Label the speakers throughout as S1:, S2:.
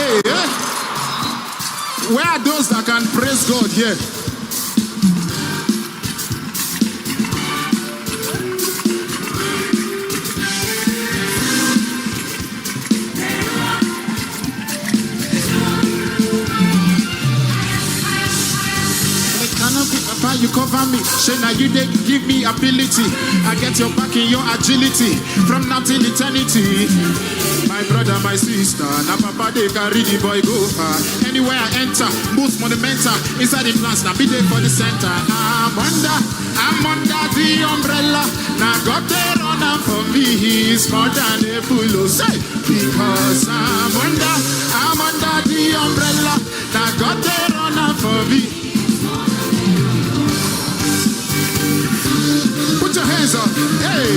S1: Hey, where are those that can praise God here? You cover me, say now you they give me ability. I get your back in your agility from now till eternity. My brother, my sister, now papa they carry the boy go far. Anywhere I enter, most monumental inside the plans. Now be there for the center. I'm under the umbrella. Now God they run out for me. He's more than a fool. Say because I'm under the umbrella. Now God they run out for me. Put your hands up, hey!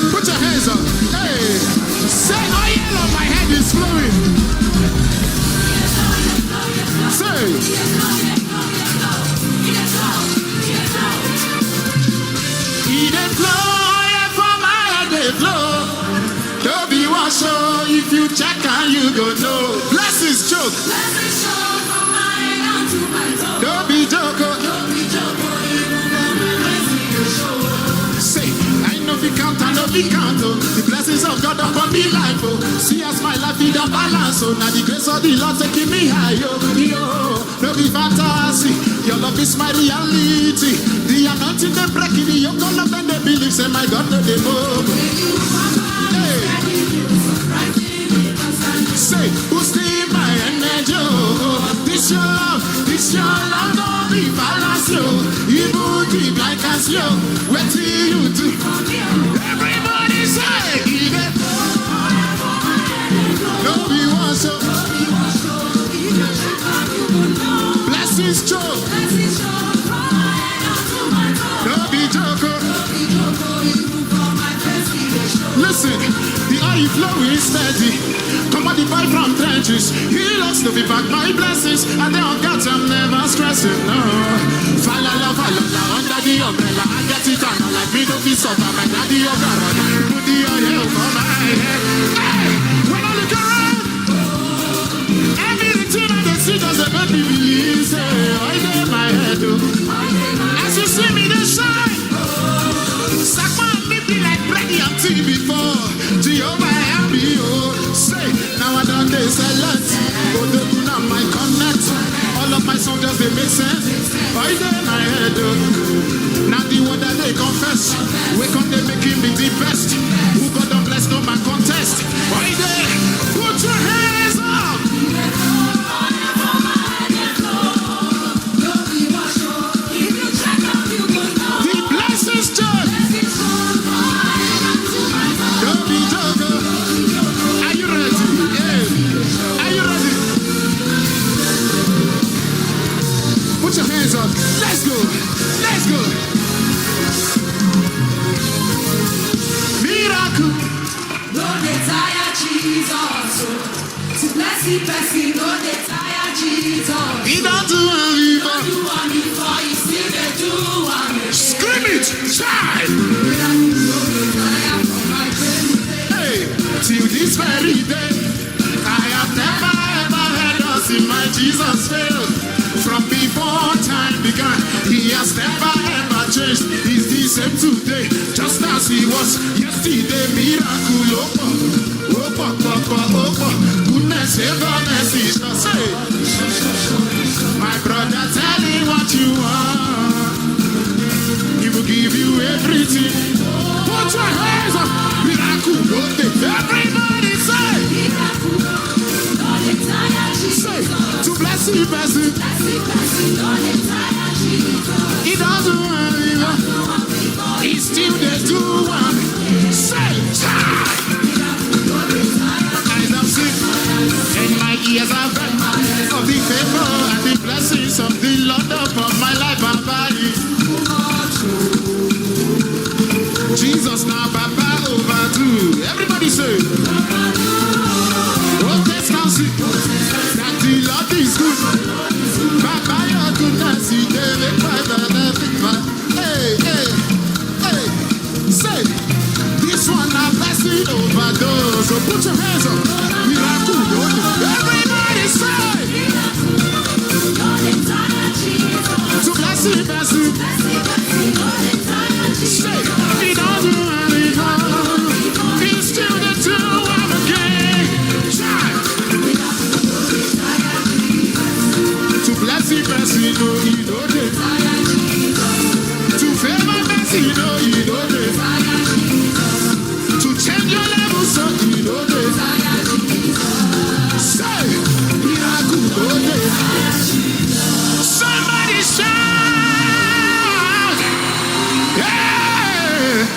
S1: Put your hands up, hey! Say, oil on my head is flowing. Say, he dey flow, from my head dey flow. Don't be one show, if you check and you go know. Bless his choke. Don't be joker. Say, I know we count, oh. The blessings of God upon me life, oh. See as my life in the balance, oh. Now the grace of the Lord taking me high, oh. No be fantasy, your love is my reality. The anointing they breaking the yoke, all of them they believe, say my God no they move. Hey. Say, boosting my energy, oh. This your love, don't be balance, oh. Even deep like a slow, what do you do? Everybody say, even don't be one so. Blessings choke. Don't be joker. Listen, the oil flow is steady. Come on, the boy from trenches. He loves to be back my blessings, and they don't got I'm never stressing. No, falala, under the umbrella. I get it on like me don't be suffer. My daddy, your God, put the oil over my head. Hey, when I look around, everything I see doesn't make me believe. Say, oil in my head, oh. As you see me, they shine. Sakman me be like bready and tea before. Jehovah help me, oh. Say, now I done this a lot. Go to Dunamis, my connect. All of my songs just they make sense. Why then I heard, oh. Now the word that they confess. Wake up, they making me the best. Who God don't bless, no man contest. Why then? Put your hands up. The blessings church. Don't be joker. Are you ready? Yeah. Are you ready? Put your hands up. Let's go. Let's go. Miracle.
S2: Don't they tire Jesus. To bless the person, don't they tire Jesus.
S1: He don't do anything.
S2: Don't do anything for you, still they do anything.
S1: Scream it, child. Hey, till this very day, I have never ever heard us in my Jesus fail. From before time began, he has never ever changed. He's the same today, just as he was yesterday. Miracle, goodness, ever mercy, say. My brother, tell me what you want. He will give you everything. Put your hands up. Miracle, everybody say. Say, to bless you, person. He doesn't want it. He still there to one. Say, eyes have seen, and my ears have heard of the favor and the blessings of the Lord upon my life and body. Jesus now, Papa overdo. Everybody say, oh, let's now see that the Lord is good. Papa, your goodness, he gave it by the hey, hey, hey. Say, this one now blessing overdose. So put your hands up. Miracle, everybody To bless you, bless you. Say, he don't do anything. He's still the true one again. To bless you, bless you, no, he don't it. To favor, bless you, no, he don't it. To change your level, so he don't it. Say, miracle, don't it. Somebody shout! Yeah!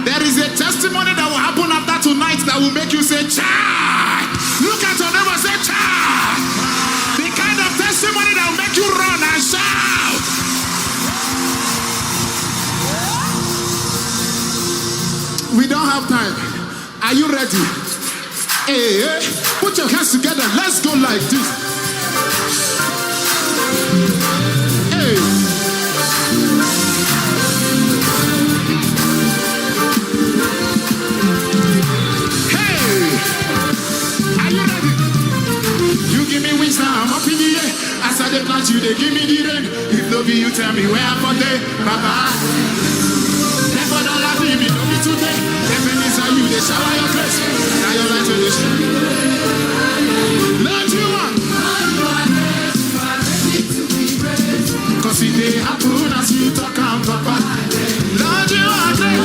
S1: There is a testimony that will happen after tonight that will make you say, "Child!" Look at your neighbor, say, "Child!" The kind of testimony that will make you run and shout. We don't have time. Are you ready? Hey, put your hands together. Let's go like this. Hey. Hey. Are you ready? You give me wisdom, I'm up in the air. As I dey plant you, they give me the rain. If no be you, tell me where I'm for day. Baba. Never don't laugh at me, don't be today. Enemies are you, they shower your grace. Now your light will shine. Lord, you are. Cause it may happen as you talk and papa. Lord, you are great.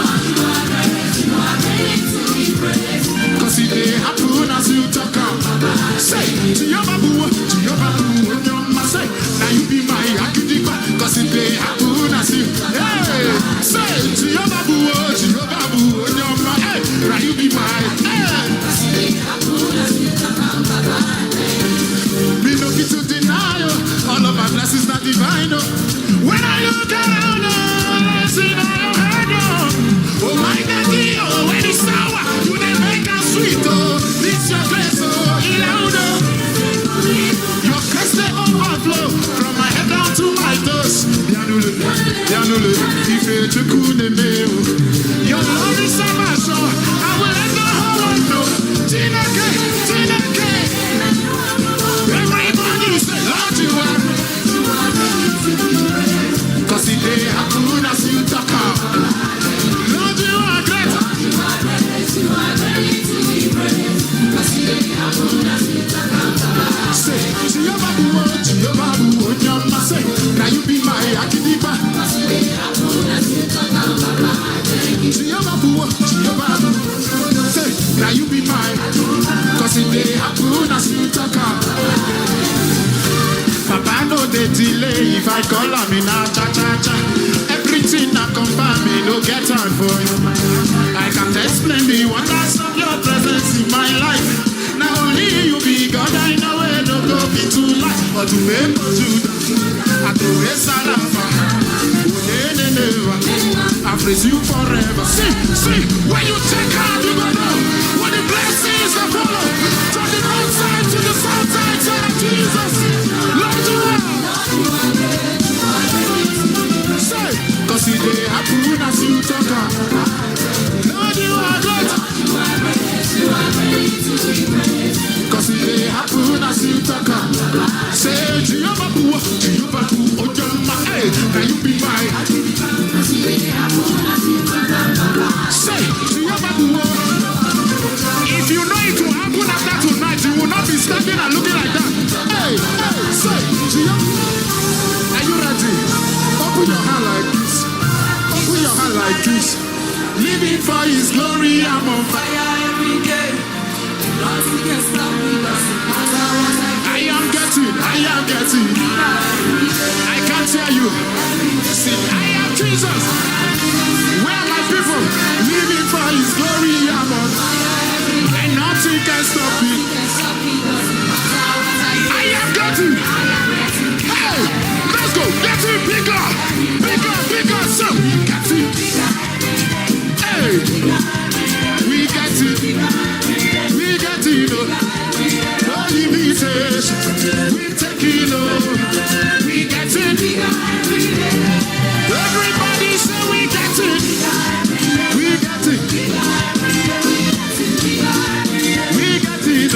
S1: Cause it may happen as you talk and papa. Say, to your babu, on your masai. Now you be my akidipa. Cause it may happen as you. Hey, say, to your babu, on your masai. Now you be my. Me no fit to deny all of my blessings not divine. When I look around, I see that your head. Oh my God, oh, when it's sour, you didn't make us sweet. Oh, it's your grace, oh, louder. Your grace they overflow from my head down to my toes. Yanule, if it's a good name, your love is so much. I will let the whole world know. Tina K. Everybody say, Lord, you are. Cause it may happen as you talk out. Lord, you are great. Say, Jehovah, on your mercy. Now you be my akidiba. Jehovah, say, now you be mine. Cause it may happen as you talk out. Papa, no they delay. If I call on me now, cha-cha-cha. Everything I confirm me, no get time for you. I can't explain the wonders of your presence in my life. Now only you be God, I know it no go be too light. But to make you I do a salama. I praise you forever. See, when you take out, you go know what the blessings that follow. From the north side to the south side, say Jesus, Lord, you are. Say, cause it may happen as you talk out. Lord, you are good. Cause it may happen as you talk out. Say, Jehovah, on your mind. Now you be mine. Say, if you know it will happen after tonight, you will not be standing and looking like that. Hey, say, are you ready? Open your hand like this. Open your hand like this. Living for His glory, I'm on fire every day. Nothing can stop me. I am getting. I can't hear you. Sing, I am Jesus. Where are my people? Living for His glory, I'm on fire. And nothing can stop me. I am getting. Hey, let's go. Getting bigger. So we got it. Hey, we got it. No limitation. We take it over. We got it. Everybody say we got it. We got it. We got it.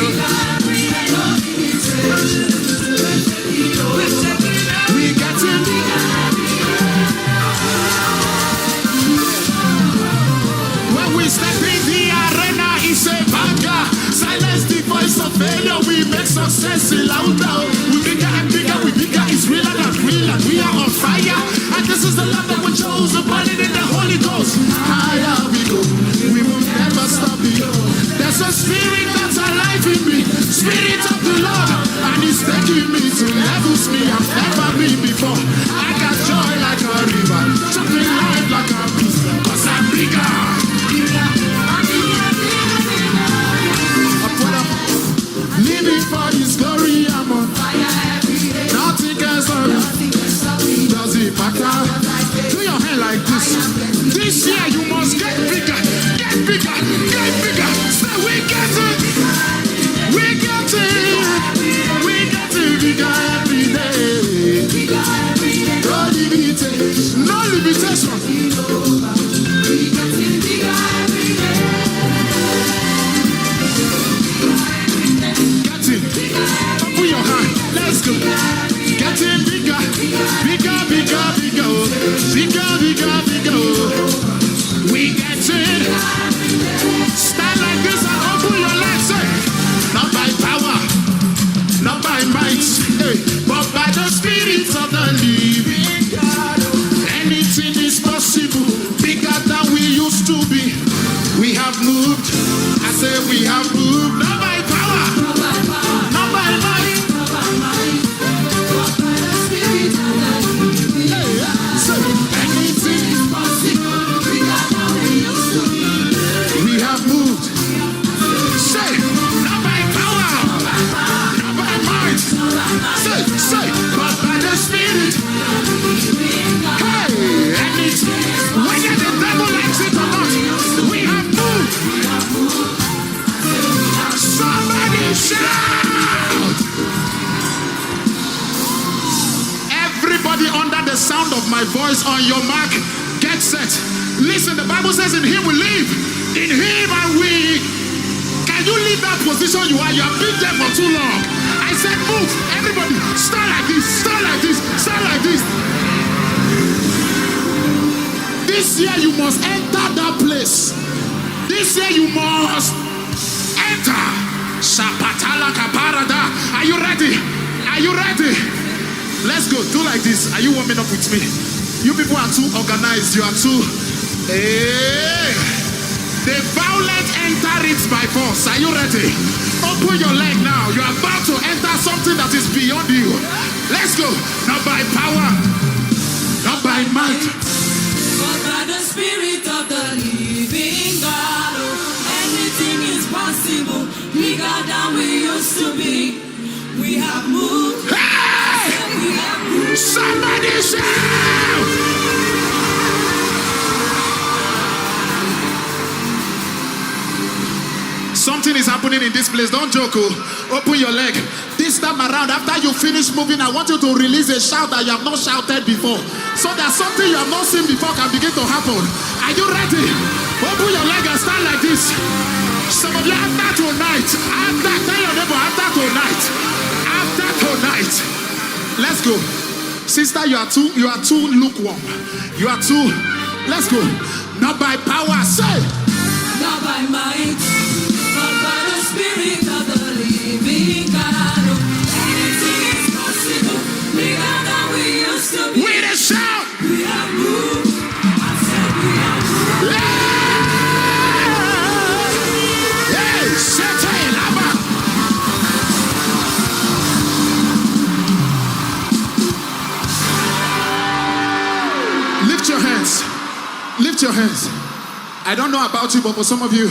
S1: we step in the arena, it's a banger. Silence the voice of failure, we make success louder. We bigger and bigger, we bigger, it's realer than real, and we are on fire. And this is the love that we chose, burning in the Holy Ghost. Higher we go, we will never stop it. There's a spirit that's alive in me, Spirit of the Lord, and it's taking me to levels me I've never been before. I got joy like a river, jumping life like a beast, cause I'm bigger. Living for His glory, I'm on fire every day. Nothing can stop me. Does it matter? Do your hand like this. This year you must get bigger, get bigger, get bigger. So we get it, we get it, we get it bigger every day. No limitation, no limitation. We get it bigger every day. Open your hand, let's go. Getting bigger, bigger, bigger, bigger, bigger, bigger, bigger. We get it. Stand like this and open your legs. Say, not by power, not by might, but by the Spirit of the living God. Anything is possible, bigger than we used to be. We have moved. I say we have moved. Not by power. Say, but by the Spirit. Hey, and it's whether the devil likes it or not, we have moved. Somebody shout! Everybody under the sound of my voice, on your mark, get set. Listen, the Bible says in Him we live, in Him and we. Can you leave that position you are? You have been there for too long. I said move. Everybody, stand like this, stand like this, stand like this. This year you must enter that place. This year you must enter. Shapatala kaparada. Are you ready? Are you ready? Let's go. Do like this. Are you warming up with me? You people are too organized. You are too. Hey. The violent enter it by force. Are you ready? Open your leg now. You are about to enter something that is beyond you. Let's go. Not by power, not by might,
S2: but by the Spirit of the living God. Anything is possible, bigger than we used to be. We have moved.
S1: Hey!
S2: We have moved.
S1: Somebody shout! Something is happening in this place. Don't joke. Open your leg. This time around, after you finish moving, I want you to release a shout that you have not shouted before. So that something you have not seen before can begin to happen. Are you ready? Open your leg and stand like this. Some of you, after tonight, tell your neighbor, after tonight, let's go. Sister, you are too lukewarm. You are too, let's go. Not by power, say.
S2: Not by might, but by the Spirit of the living God. Anything is possible, bigger than we used to be.
S1: With a shout.
S2: We have moved. I said we have moved.
S1: Hey, Sete Lama. Lift your hands. Lift your hands. I don't know about you, but for some of you,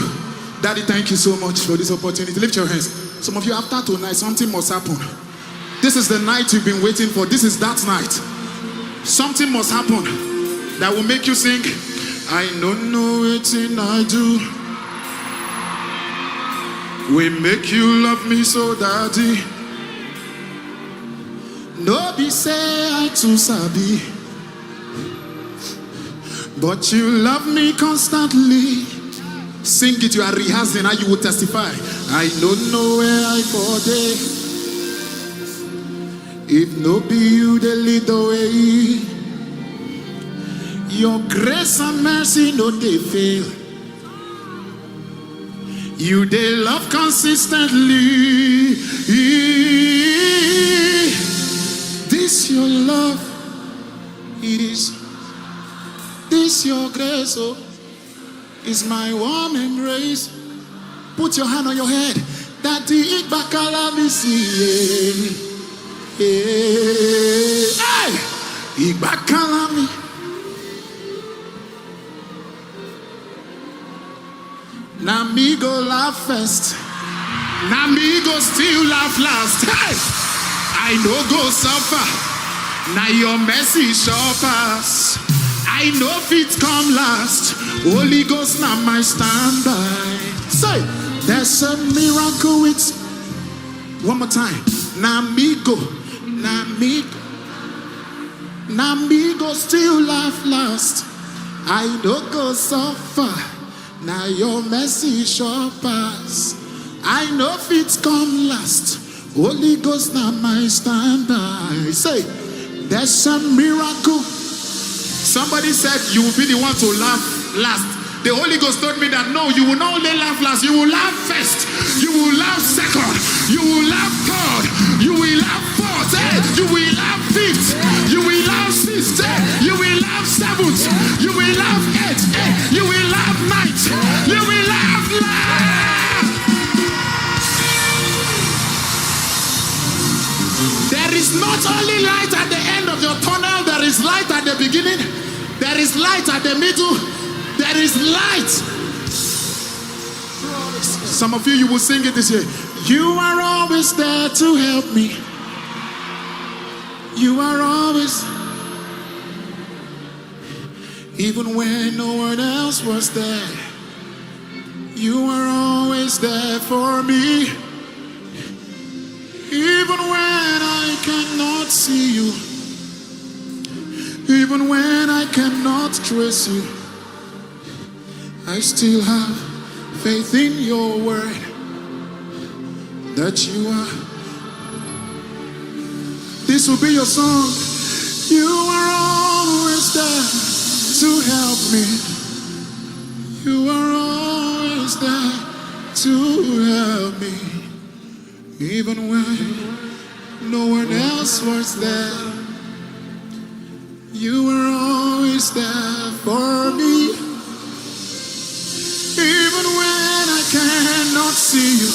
S1: Daddy, thank you so much for this opportunity. Lift your hands. Some of you, after tonight, something must happen. This is the night you've been waiting for. This is that night. Something must happen that will make you sing, I don't know what I do. We make you love me so, Daddy. No be say I too sabi, but you love me constantly. Sing it, you are rehearsing how you will testify. I don't know where I for day. If no be you, they lead the way. Your grace and mercy no they fail. You they love consistently. This your love. It is. This your grace. Oh, is my warm embrace. Put your hand on your head. That the Ibakala me see. Hey, Ibakala me. Now me go laugh first. Now me go still laugh last. Hey, I no go suffer. Now your mercy shall pass. I know fit come last. Holy Ghost now my standby. Say, there's a miracle with. One more time. Now me go. Now me go. Now me go still laugh last. I no go suffer. Now your mercy shall pass. I know fit come last. Holy Ghost now my standby. Say, there's a miracle. Somebody said you will be the one to laugh last. The Holy Ghost told me that no, you will not only laugh last, you will laugh first. You will laugh second. You will laugh third. You will laugh fourth. You will laugh fifth. You will laugh sixth. You will laugh seventh. You will laugh eighth. You will laugh ninth. You will laugh last. There is not only light at the end of your tunnel, there is light at the beginning, there is light at the middle, there is light. Some of you will sing it this year. You are always there to help me. You are always, even when no one else was there. You are always there for me. Even when I cannot see you, even when I cannot trace you, I still have faith in your word that you are. This will be your song. You are always there to help me. You are always there to help me. Even when no one else was there, you were always there for me. Even when I cannot see you,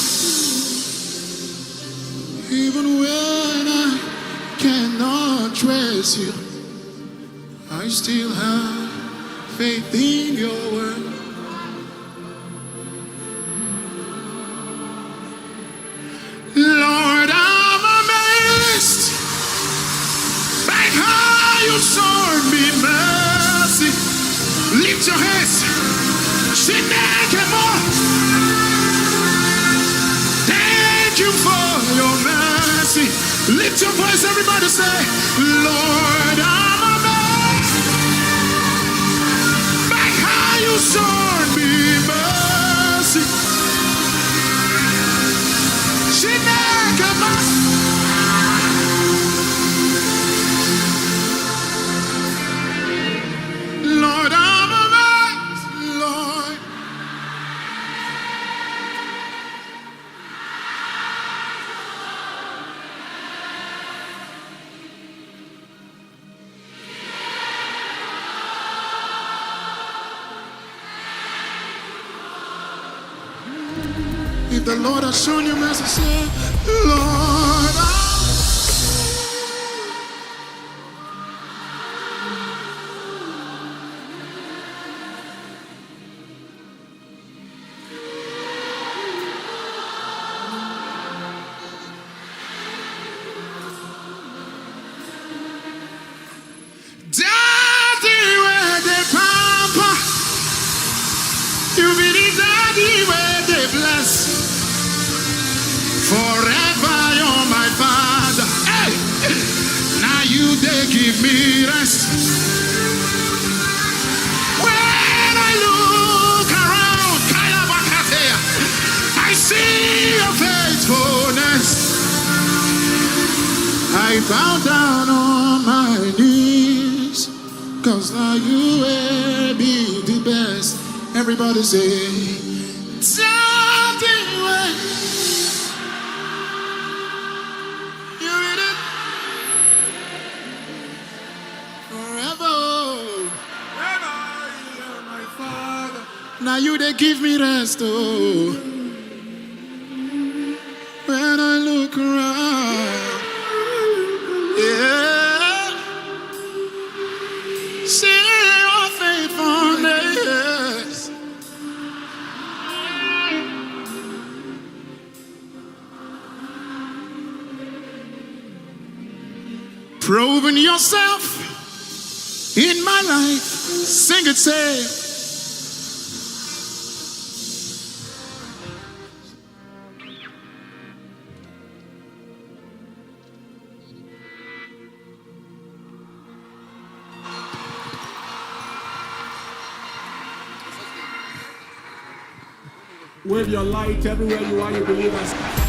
S1: even when I cannot trace you, I still have faith in your word. Lord, I'm amazed by how you showed me mercy. Lift your hands. Thank you for your mercy. Lift your voice, everybody say, Lord, I'm amazed by how you showed me mercy. Lord, I'm amazed, Lord. If the Lord has shown you mercy, say, Lord, Daddy, where they pamper, you be the daddy where they bless. Forever you're my father. Hey, now you they give me rest. When I look around, I see your faithfulness. I bow down on my knees, 'cause now you will be the best. Everybody say, You read it forever. My Father. Now you they give me rest, oh. When I look around, yeah, see your faithfulness. Proving yourself in my life. Sing it, say.
S3: Wave your light everywhere you are, you believers.